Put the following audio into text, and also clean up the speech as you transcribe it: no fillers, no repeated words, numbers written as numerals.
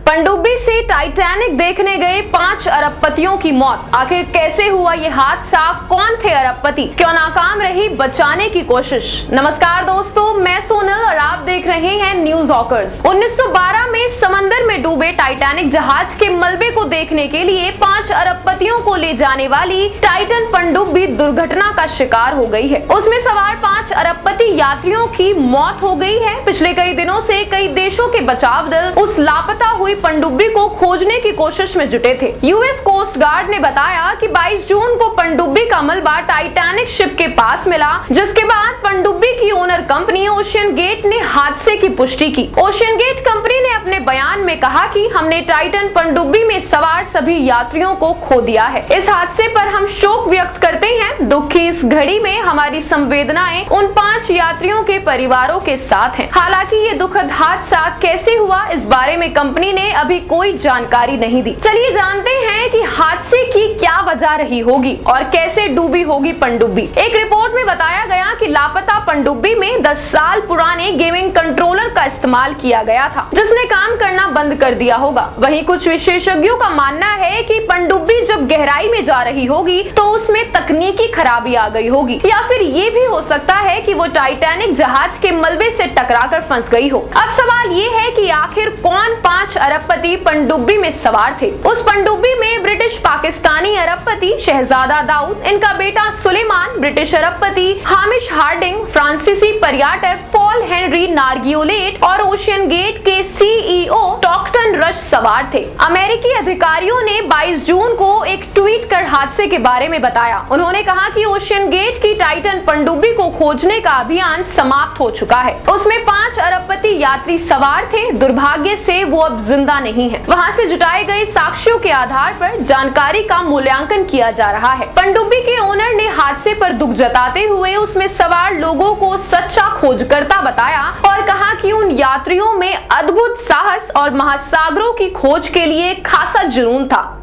पनडुब्बी से टाइटैनिक देखने गए 5 अरबपतियों की मौत। आखिर कैसे हुआ ये हादसा? कौन थे अरबपति? क्यों नाकाम रही बचाने की कोशिश? नमस्कार दोस्तों, मैं सोनल और आप देख रहे हैं न्यूज हॉकर्स। 1912 में समंदर में डूबे टाइटैनिक जहाज के मलबे को देखने के लिए 5 अरबपतियों को ले जाने वाली टाइटन पनडुब्बी दुर्घटना का शिकार हो गई है। उसमें सवार 5 अरबपति यात्रियों की मौत हो गई है। पिछले कई दिनों से कई देशों के बचाव दल उस लापता हुई पनडुब्बी को खोजने की कोशिश में जुटे थे। यूएस कोस्ट गार्ड ने बताया कि 22 जून को पनडुब्बी का मलबा टाइटैनिक शिप के पास मिला, जिसके बाद पनडुब्बी की ओनर कंपनी ओशियन गेट ने हादसे की पुष्टि की। ओशियन गेट कंपनी ने अपने बयान में कहा कि हमने टाइटन पनडुब्बी में सवार सभी यात्रियों को खो दिया है। इस हादसे पर हम शोक व्यक्त करते हैं। दुख की इस घड़ी में हमारी संवेदनाएं उन 5 यात्रियों के परिवारों के साथ हैं। हालांकि ये दुखद हादसा कैसे हुआ, इस बारे में कंपनी ने अभी कोई जानकारी नहीं दी। चलिए जानते हैं कि हादसे की क्या वजह रही होगी और कैसे डूबी होगी पनडुब्बी। एक रिपोर्ट में बताया गया कि लापता पनडुब्बी में 10 साल पुराने गेमिंग कंट्रोलर का इस्तेमाल किया गया था, जिसने काम करना बंद कर दिया होगा। वहीं कुछ विशेषज्ञों का मानना है कि पनडुब्बी जब गहराई में जा रही होगी तो उसमें तकनीकी खराबी आ गई होगी, या फिर ये भी हो सकता है कि वो टाइटैनिक जहाज के मलबे से टकराकर फंस गई हो। अब सवाल ये है कि आखिर कौन 5 अरबपति पनडुब्बी में सवार थे? उस पनडुब्बी में ब्रिटिश पाकिस्तानी अरबपति शहजादा दाऊद, इनका बेटा सुलेमान, ब्रिटिश अरबपति हामिश हार्डिंग, फ्रांसीसी पर्यटक पॉल हेनरी नार्गियोलेट और ओशियन गेट के सीईओ टॉक्टन रच सवार थे। अमेरिकी अधिकारियों ने 22 जून को एक ट्वीट कर हादसे के बारे में बताया। उन्होंने कहा कि ओशियन गेट की टाइटन पनडुब्बी को खोजने का अभियान समाप्त हो चुका है। उसमें 5 अरबपति यात्री सवार थे। दुर्भाग्य से वो अब जिंदा नहीं है। वहां से जुटाए गए साक्ष्यों के आधार पर जानकारी का मूल्यांकन किया जा रहा है। पनडुब्बी के ओनर ने हादसे पर दुख जताते हुए उसमें सवार लोगों को सच्चा खोजकर्ता बताया और कहा कि उन यात्रियों में अद्भुत साहस और महासागरों की खोज के लिए खासा जुनून था।